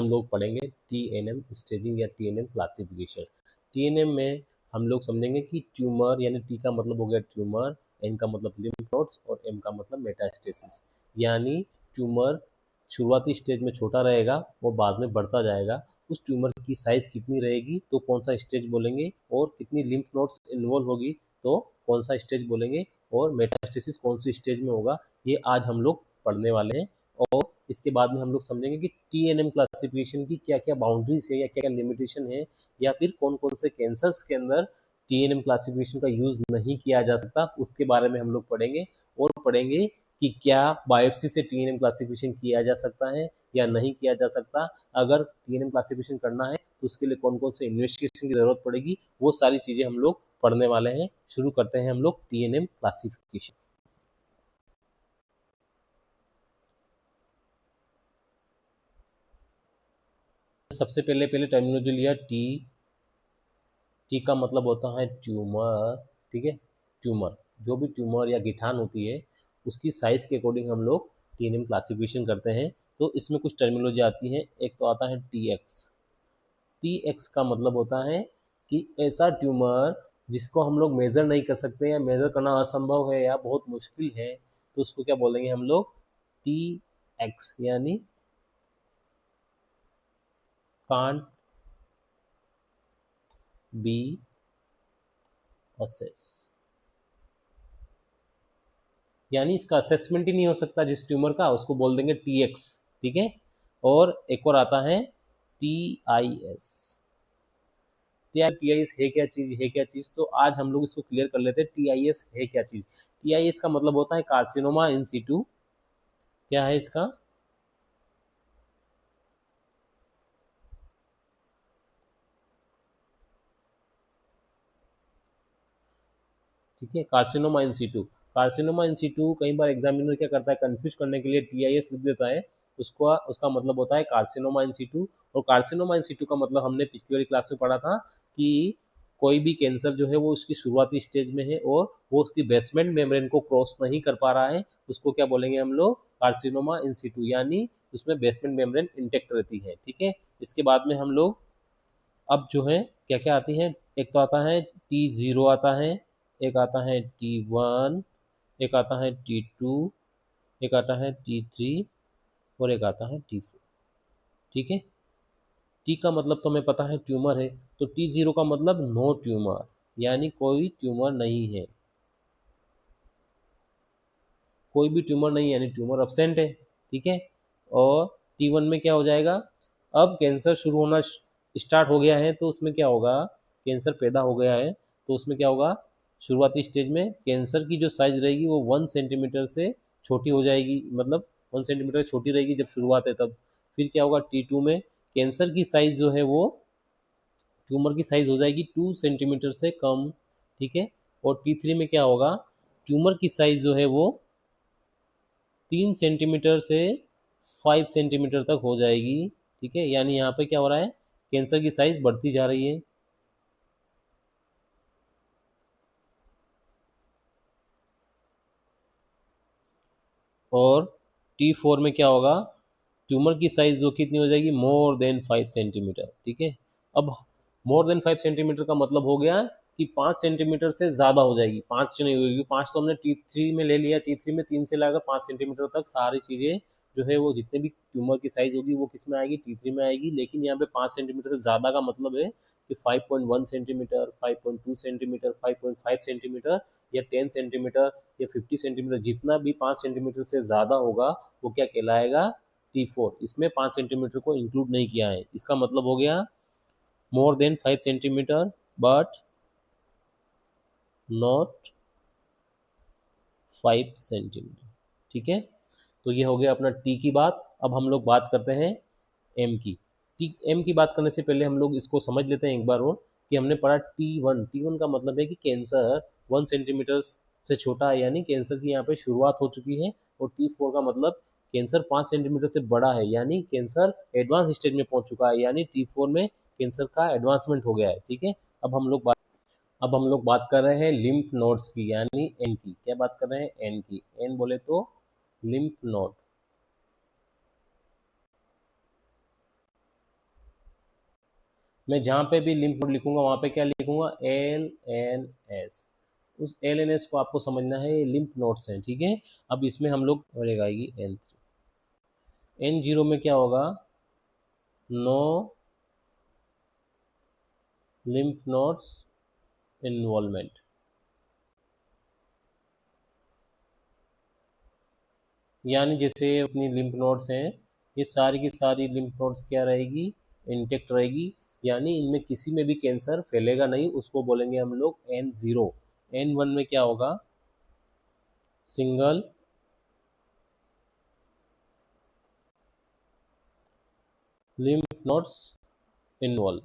हम लोग पढ़ेंगे TNM स्टेजिंग या TNM क्लासिफिकेशन। TNM में हम लोग समझेंगे कि ट्यूमर यानी T का मतलब हो गया ट्यूमर, N का मतलब लिम्फ नोड्स और M का मतलब मेटास्टेसिस। यानी ट्यूमर शुरुआती स्टेज में छोटा रहेगा और बाद में बढ़ता जाएगा। उस ट्यूमर की साइज कितनी रहेगी तो कौन सा स्टेज बोलेंगे, और कितनी लिम्फ नोड्स इन्वॉल्व होगी तो कौन सा स्टेज बोलेंगे, और मेटास्टेसिस कौन सी स्टेज में होगा, ये आज हम लोग पढ़ने वाले हैं। और इसके बाद में हम लोग समझेंगे कि TNM क्लासिफिकेशन की क्या क्या बाउंड्रीज है या क्या क्या लिमिटेशन है, या फिर कौन कौन से कैंसर्स के अंदर TNM क्लासिफिकेशन का यूज नहीं किया जा सकता, उसके बारे में हम लोग पढ़ेंगे। और पढ़ेंगे कि क्या बायोप्सी से TNM क्लासिफिकेशन किया जा सकता है या नहीं किया जा सकता, अगर TNM क्लासिफिकेशन करना है तो उसके लिए कौन कौन से इन्वेस्टिगेशन की जरूरत पड़ेगी, वो सारी चीजें हम लोग पढ़ने वाले हैं। शुरू करते हैं हम लोग TNM क्लासिफिकेशन। सबसे पहले टर्मिनोलॉजी लिया टी का मतलब होता है ट्यूमर, ठीक है। ट्यूमर, जो भी ट्यूमर या गिठान होती है उसकी साइज के अकॉर्डिंग हम लोग TNM क्लासिफिकेशन करते हैं। तो इसमें कुछ टर्मिनोलॉजी आती है। एक तो आता है TX का मतलब होता है कि ऐसा ट्यूमर जिसको हम लोग मेज़र नहीं कर सकते या मेज़र करना असंभव है या बहुत मुश्किल है, तो उसको क्या बोलेंगे हम लोग, TX, यानी कांट बी असेस, यानी इसका असेसमेंट ही नहीं हो सकता जिस ट्यूमर का, उसको बोल देंगे TX, ठीक है। और एक और आता है TIS। TIS है क्या चीज, तो आज हम लोग इसको क्लियर कर लेते हैं। TIS है क्या चीज। TIS का मतलब होता है कार्सिनोमा इन सीटू। क्या है इसका, ठीक है, carcinoma in situ. Carcinoma in situ कई बार एग्जामिनर क्या करता है, कंफ्यूज करने के लिए TIS लिख देता है। उसका मतलब होता है कार्सिनोमा इन सीटू। और कार्सिनोमा इन सीटू का मतलब हमने पिछली वाली क्लास में पढ़ा था कि कोई भी कैंसर जो है वो उसकी शुरुआती स्टेज में है और वो उसकी बेसमेंट मेम्ब्रेन को क्रॉस नहीं कर पा रहा है, उसको क्या बोलेंगे हम लोग, कार्सिनोमा इन सीटू, यानी उसमें बेसमेंट मेम्ब्रेन इंटेक्ट रहती है, ठीक है। इसके बाद में हम लोग अब जो है क्या क्या आती है, एक तो आता है T0 आता है, एक आता है T1, एक आता है T2, एक आता है T3 और एक आता है T4, ठीक है। टी का मतलब तो हमें पता है ट्यूमर है, तो T0 का मतलब नो ट्यूमर, यानी कोई ट्यूमर नहीं है, कोई भी ट्यूमर नहीं यानी ट्यूमर अब्सेंट है, ठीक है। और T1 में क्या हो जाएगा, अब कैंसर शुरू होना स्टार्ट हो गया है, तो उसमें क्या होगा, कैंसर पैदा हो गया है तो उसमें क्या होगा, शुरुआती स्टेज में कैंसर की जो साइज रहेगी वो 1 सेंटीमीटर से छोटी हो जाएगी, मतलब 1 सेंटीमीटर छोटी रहेगी जब शुरुआत है तब। फिर क्या होगा, T2 में कैंसर की साइज जो है वो, ट्यूमर की साइज हो जाएगी 2 सेंटीमीटर से कम, ठीक है। और T3 में क्या होगा, ट्यूमर की साइज जो है वो 3 सेंटीमीटर से 5 सेंटीमीटर तक हो जाएगी, ठीक है। यानी यहाँ पे क्या हो रहा है, कैंसर की साइज बढ़ती जा रही है। और T4 में क्या होगा, ट्यूमर की साइज जो कितनी हो जाएगी, मोर देन 5 सेंटीमीटर, ठीक है। अब मोर देन 5 सेंटीमीटर का मतलब हो गया कि 5 सेंटीमीटर से ज़्यादा हो जाएगी, 5 नहीं होगी, 5 तो हमने T3 में ले लिया, T3 में 3 से लाकर 5 सेंटीमीटर तक सारी चीज़ें जो है वो जितने भी ट्यूमर की साइज होगी वो किस में आएगी, T3 में आएगी। लेकिन यहाँ पे 5 सेंटीमीटर से ज़्यादा का मतलब है कि 5.1 सेंटीमीटर, 5.2 सेंटीमीटर, 5.5 सेंटीमीटर या 10 सेंटीमीटर या 50 सेंटीमीटर, जितना भी 5 सेंटीमीटर से ज़्यादा होगा वो क्या कहलाएगा, T4। इसमें 5 सेंटीमीटर को इंक्लूड नहीं किया है, इसका मतलब हो गया more than 5 centimetre but not 5 centimetre, ठीक है। तो ये हो गया अपना टी की बात। अब हम लोग बात करते हैं एम की। एम की बात करने से पहले हम लोग इसको समझ लेते हैं एक बार और, कि हमने पढ़ा T1 का मतलब है कि कैंसर 1 सेंटीमीटर से छोटा है, यानी कैंसर की यहाँ पे शुरुआत हो चुकी है। और T4 का मतलब कैंसर 5 सेंटीमीटर से बड़ा है, यानी कैंसर एडवांस स्टेज में पहुंच चुका है, यानी T4 में कैंसर का एडवांसमेंट हो गया है, ठीक है। अब हम लोग बात कर रहे हैं लिम्फ नोड्स की, यानी एन की। क्या बात कर रहे हैं, एन की। एन बोले तो लिम्फ नोड, मैं जहाँ पे भी लिम्फ नोड लिखूंगा वहाँ पे क्या लिखूंगा, LNS। उस LNS को आपको समझना है, ये लिम्फ नोड्स हैं, ठीक है। अब इसमें हम लोग पढ़ेगा आएगी N0 में क्या होगा, नो लिम्फ नोड्स इन्वॉल्वमेंट। यानी जैसे अपनी लिम्फ नोड्स हैं, ये सारी की सारी लिम्फ नोड्स क्या रहेगी, इंटेक्ट रहेगी, यानी इनमें किसी में भी कैंसर फैलेगा नहीं, उसको बोलेंगे हम लोग N0। N1 में क्या होगा, सिंगल लिम्फ नोड्स इन्वॉल्व।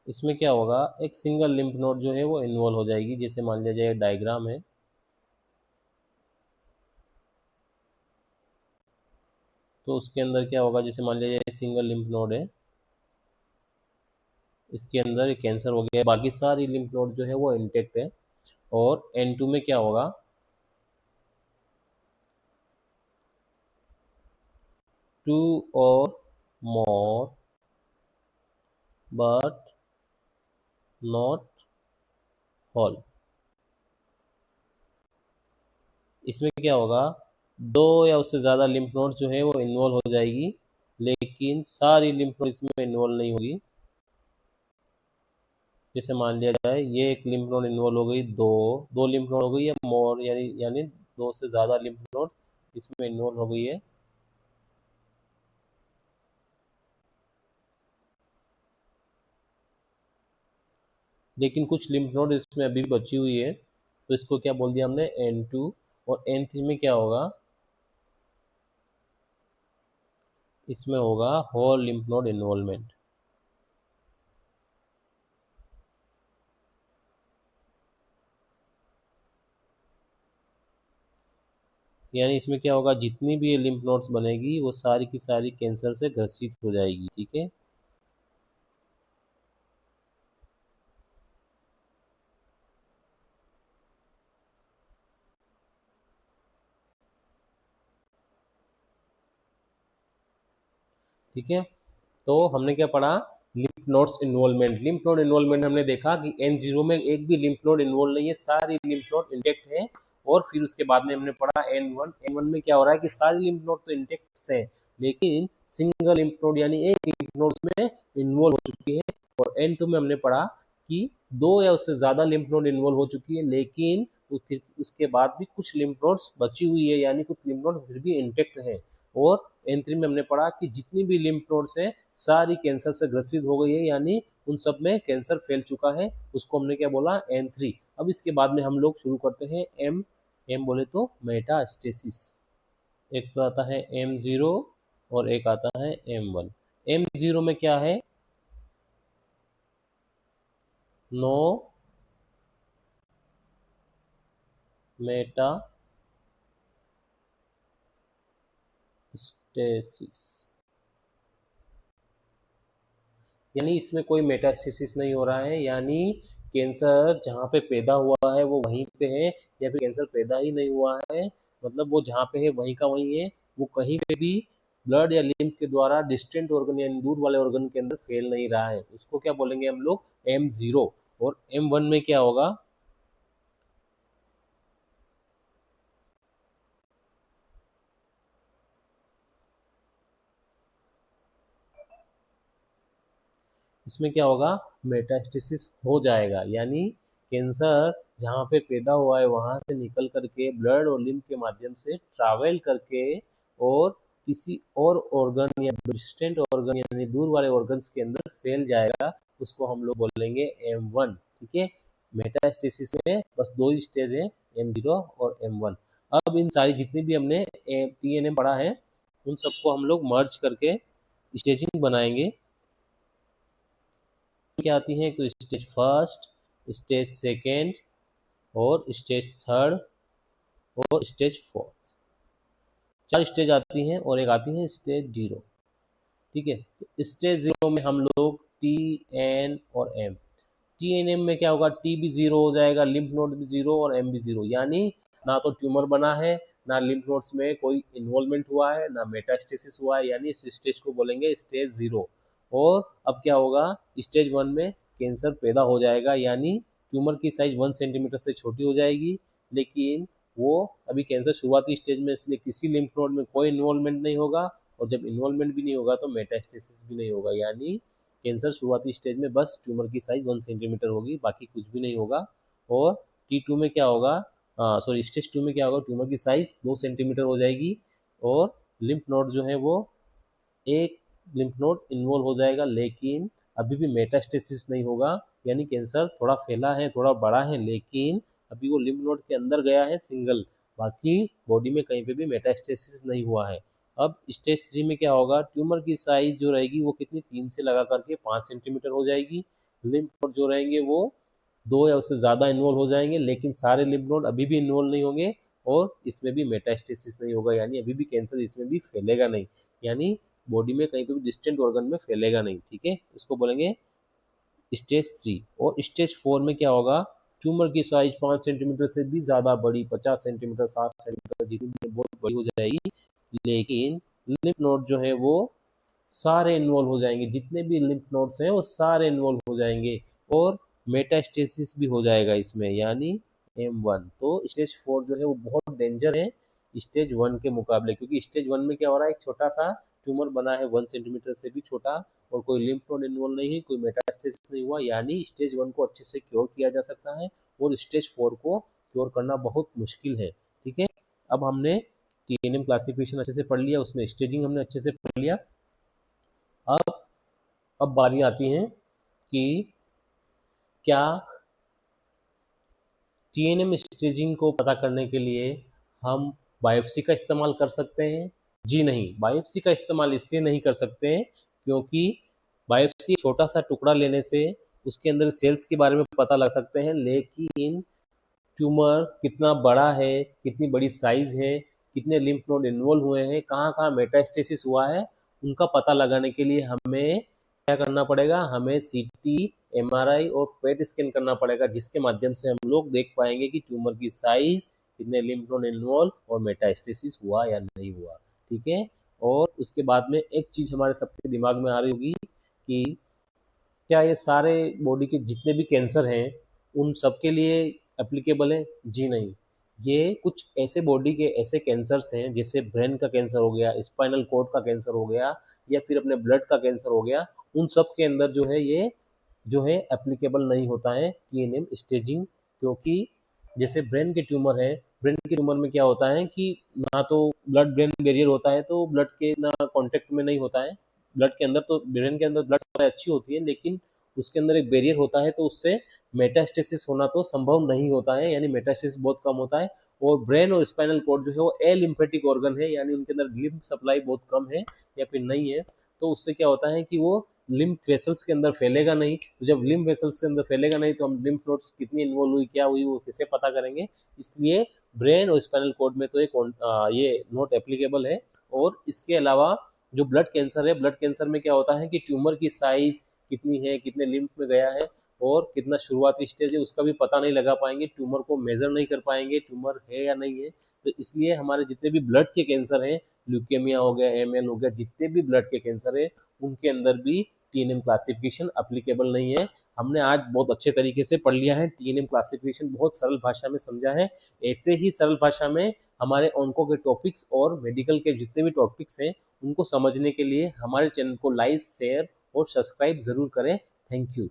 इसमें क्या होगा, एक सिंगल लिम्फ नोड जो है वो इन्वॉल्व हो जाएगी। जैसे मान लिया जाए डायग्राम है, तो उसके अंदर क्या होगा, जैसे मान लिया जाए सिंगल लिम्फ नोड है, इसके अंदर कैंसर हो गया, बाकी सारी लिम्फ नोड जो है वो इंटेक्ट है। और N2 में क्या होगा, टू और मोर बट नॉट होल। इसमें क्या होगा, दो या उससे ज़्यादा लिम्फ नोड जो है वो इन्वॉल्व हो जाएगी, लेकिन सारी लिम्फ नोड इसमें इन्वॉल्व नहीं होगी। जैसे मान लिया जाए ये एक लिम्फ नोड इन्वॉल्व हो गई, दो दो लिम्फ नोड हो गई, या मोर यानी दो से ज़्यादा लिम्फ नोड इसमें इन्वॉल्व हो गई है। लेकिन कुछ लिम्फ नोड इसमें अभी भी बची हुई है, तो इसको क्या बोल दिया हमने, N2। और N3 में क्या होगा, इसमें होगा होल लिम्फ नोड इन्वॉल्वमेंट। यानी इसमें क्या होगा, जितनी भी ये लिम्फ नोड्स बनेगी वो सारी की सारी कैंसर से ग्रसित हो जाएगी, ठीक है। ठीक है, तो हमने क्या पढ़ा, lymph nodes involvement. Lymph node involvement हमने देखा कि N0 में एक भी लिम्फ नोड इन्वॉल्व नहीं है, सारी लिम्फ नोड इंटेक्ट है। और फिर उसके बाद में हमने पढ़ा N1 में क्या हो रहा है कि सारी लिम्फ नोड तो इंटेक्ट है, लेकिन सिंगल लिम्फ नोड यानी एक लिम्फ नोड में इन्वॉल्व हो चुकी है। और N2 में हमने पढ़ा कि दो या उससे ज्यादा लिम्फ नोड इन्वॉल्व हो चुकी है, लेकिन फिर उसके बाद भी कुछ लिम्फ नोड्स बची हुई है, यानी कुछ लिम्फ नोड फिर भी इंटेक्ट है। और N3 में हमने पढ़ा कि जितनी भी लिम्फ नोड्स है सारी कैंसर से ग्रसित हो गई है, यानी उन सब में कैंसर फैल चुका है, उसको हमने क्या बोला, N3। अब इसके बाद में हम लोग शुरू करते हैं एम बोले तो मेटास्टेसिस। एक तो आता है M0 और एक आता है M1। M0 में क्या है, नो मेटास्टेसिस, यानी इसमें कोई मेटास्टेसिस नहीं हो रहा है, यानी कैंसर जहाँ पे पैदा हुआ है वो वहीं पे है, या फिर कैंसर पैदा ही नहीं हुआ है, मतलब वो जहाँ पे है वहीं का वहीं है, वो कहीं पे भी ब्लड या लिम्फ के द्वारा डिस्टेंट ऑर्गन यानी दूर वाले ऑर्गन के अंदर फैल नहीं रहा है, उसको क्या बोलेंगे हम लोग, M0। और M1 में क्या होगा, इसमें क्या होगा, मेटास्टेसिस हो जाएगा, यानी कैंसर जहाँ पे पैदा हुआ है वहाँ से निकल करके ब्लड और लिम्फ के माध्यम से ट्रैवल करके और किसी और ऑर्गन या डिस्टेंट ऑर्गन यानी दूर वाले ऑर्गन्स के अंदर फैल जाएगा, उसको हम लोग बोलेंगे M1, ठीक है। मेटास्टेसिस में बस दो ही स्टेज है, M0 और M1। अब इन सारी जितनी भी हमने TNM पढ़ा है उन सबको हम लोग मर्ज करके स्टेजिंग बनाएंगे। क्या आती हैं, तो स्टेज फर्स्ट, स्टेज सेकेंड और स्टेज थर्ड और स्टेज फोर्थ, चार स्टेज आती हैं, और एक आती है स्टेज जीरो, ठीक है। तो स्टेज जीरो में हम लोग TN और M, TNM में क्या होगा, T भी जीरो हो जाएगा, लिम्फ नोड भी जीरो और M भी जीरो, यानी ना तो ट्यूमर बना है ना लिम्फ नोड्स में कोई इन्वॉल्वमेंट हुआ है, ना मेटास्टेसिस हुआ है, यानी इस स्टेज को बोलेंगे स्टेज 0। और अब क्या होगा, स्टेज 1 में कैंसर पैदा हो जाएगा, यानी ट्यूमर की साइज 1 सेंटीमीटर से छोटी हो जाएगी, लेकिन वो अभी कैंसर शुरुआती स्टेज में, इसलिए किसी लिम्फ नोड में कोई इन्वॉल्वमेंट नहीं होगा, और जब इन्वॉल्वमेंट भी नहीं होगा तो मेटास्टेसिस भी नहीं होगा, यानी कैंसर शुरुआती स्टेज में बस ट्यूमर की साइज 1 सेंटीमीटर होगी, बाकी कुछ भी नहीं होगा। और T2 में क्या होगा, सॉरी स्टेज 2 में क्या होगा, ट्यूमर की साइज 2 सेंटीमीटर हो जाएगी, और लिम्फ नोड जो है वो एक लिम्फ नोड इन्वॉल्व हो जाएगा, लेकिन अभी भी मेटास्टेसिस नहीं होगा, यानी कैंसर थोड़ा फैला है, थोड़ा बड़ा है, लेकिन अभी वो लिम्फ नोड के अंदर गया है सिंगल, बाकी बॉडी में कहीं पे भी मेटास्टेसिस नहीं हुआ है। अब स्टेज 3 में क्या होगा, ट्यूमर की साइज जो रहेगी वो कितनी, 3 से लगा करके 5 सेंटीमीटर हो जाएगी। लिम्फ नोड जो रहेंगे वो 2 या उससे ज़्यादा इन्वॉल्व हो जाएंगे, लेकिन सारे लिम्फ नोड अभी भी इन्वॉल्व नहीं होंगे, और इसमें भी मेटास्टेसिस नहीं होगा, यानी अभी भी कैंसर इसमें भी फैलेगा नहीं, यानी बॉडी में कहीं पे भी डिस्टेंट ऑर्गन में फैलेगा नहीं। ठीक है, इसको बोलेंगे स्टेज 3। और स्टेज 4 में क्या होगा, ट्यूमर की साइज 5 सेंटीमीटर से भी ज़्यादा बड़ी, 50 सेंटीमीटर, 60 सेंटीमीटर जितनी भी बहुत बड़ी हो जाएगी, लेकिन लिम्फ नोड जो है वो सारे इन्वॉल्व हो जाएंगे, जितने भी लिम्फ नोड्स हैं वो सारे इन्वॉल्व हो जाएंगे, और मेटास्टेसिस भी हो जाएगा इसमें, यानी M1। तो स्टेज 4 जो है वो बहुत डेंजर है स्टेज 1 के मुकाबले, क्योंकि स्टेज 1 में क्या हो रहा है, एक छोटा सा ट्यूमर बना है 1 सेंटीमीटर से भी छोटा, और कोई लिम्फ नोड इन्वॉल्व नहीं है, कोई मेटास्टेसिस नहीं हुआ, यानी स्टेज 1 को अच्छे से क्योर किया जा सकता है, और स्टेज 4 को क्योर करना बहुत मुश्किल है। ठीक है, अब हमने TNM क्लासिफिकेशन अच्छे से पढ़ लिया, उसमें स्टेजिंग हमने अच्छे से पढ़ लिया। अब बारी आती है कि क्या TNM स्टेजिंग को पता करने के लिए हम बायोप्सी का इस्तेमाल कर सकते हैं? जी नहीं, बायोप्सी का इस्तेमाल इसलिए नहीं कर सकते हैं क्योंकि बायोप्सी छोटा सा टुकड़ा लेने से उसके अंदर सेल्स के बारे में पता लग सकते हैं, लेकिन ट्यूमर कितना बड़ा है, कितनी बड़ी साइज है, कितने लिम्फ नोड इन्वॉल्व हुए हैं, कहाँ कहाँ मेटास्टेसिस हुआ है, उनका पता लगाने के लिए हमें क्या करना पड़ेगा, हमें CT, MRI और पेट स्कैन करना पड़ेगा, जिसके माध्यम से हम लोग देख पाएंगे कि ट्यूमर की साइज, कितने लिम्फ नोड इन्वॉल्व और मेटास्टेसिस हुआ या नहीं हुआ। ठीक है, और उसके बाद में एक चीज़ हमारे सबके दिमाग में आ रही होगी कि क्या ये सारे बॉडी के जितने भी कैंसर हैं उन सब के लिए एप्लीकेबल है? जी नहीं, ये कुछ ऐसे बॉडी के ऐसे कैंसर्स हैं, जैसे ब्रेन का कैंसर हो गया, स्पाइनल कॉर्ड का कैंसर हो गया, या फिर अपने ब्लड का कैंसर हो गया, उन सब के अंदर जो है ये जो है एप्लीकेबल नहीं होता है TNM स्टेजिंग, क्योंकि जैसे ब्रेन के ट्यूमर है, ब्रेन के ट्यूमर में क्या होता है कि ना तो ब्लड ब्रेन बैरियर होता है, तो ब्लड के ना कांटेक्ट में नहीं होता है, ब्लड के अंदर तो ब्रेन के अंदर ब्लड सप्लाई अच्छी होती है, लेकिन उसके अंदर एक बैरियर होता है, तो उससे मेटास्टेसिस होना तो संभव नहीं होता है, यानी मेटास्टेसिस बहुत कम होता है। और ब्रेन और स्पाइनल कॉर्ड जो है वो एलिम्फेटिक ऑर्गन है, यानी उनके अंदर लिम्फ सप्लाई बहुत कम है या फिर नहीं है, तो उससे क्या होता है कि वो लिम्फ वेसल्स के अंदर फैलेगा नहीं, तो जब लिम्फ वेसल्स के अंदर फैलेगा नहीं तो हम लिम्फ नोड्स कितनी इन्वॉल्व हुई, क्या हुई, वो कैसे पता करेंगे? इसलिए ब्रेन और स्पाइनल कॉर्ड में तो ये नोट एप्लीकेबल है। और इसके अलावा जो ब्लड कैंसर है, ब्लड कैंसर में क्या होता है कि ट्यूमर की साइज कितनी है, कितने लिम्फ में गया है, और कितना शुरुआती स्टेज है, उसका भी पता नहीं लगा पाएंगे, ट्यूमर को मेजर नहीं कर पाएंगे ट्यूमर है या नहीं है। तो इसलिए हमारे जितने भी ब्लड के कैंसर हैं, ल्यूकेमिया हो गया, ML हो गया, जितने भी ब्लड के कैंसर है उनके अंदर भी TNM क्लासिफिकेशन अप्लीकेबल नहीं है। हमने आज बहुत अच्छे तरीके से पढ़ लिया है, TNM क्लासिफिकेशन बहुत सरल भाषा में समझा है। ऐसे ही सरल भाषा में हमारे ऑन्को के टॉपिक्स और मेडिकल के जितने भी टॉपिक्स हैं उनको समझने के लिए हमारे चैनल को लाइक, शेयर और सब्सक्राइब ज़रूर करें। Thank you.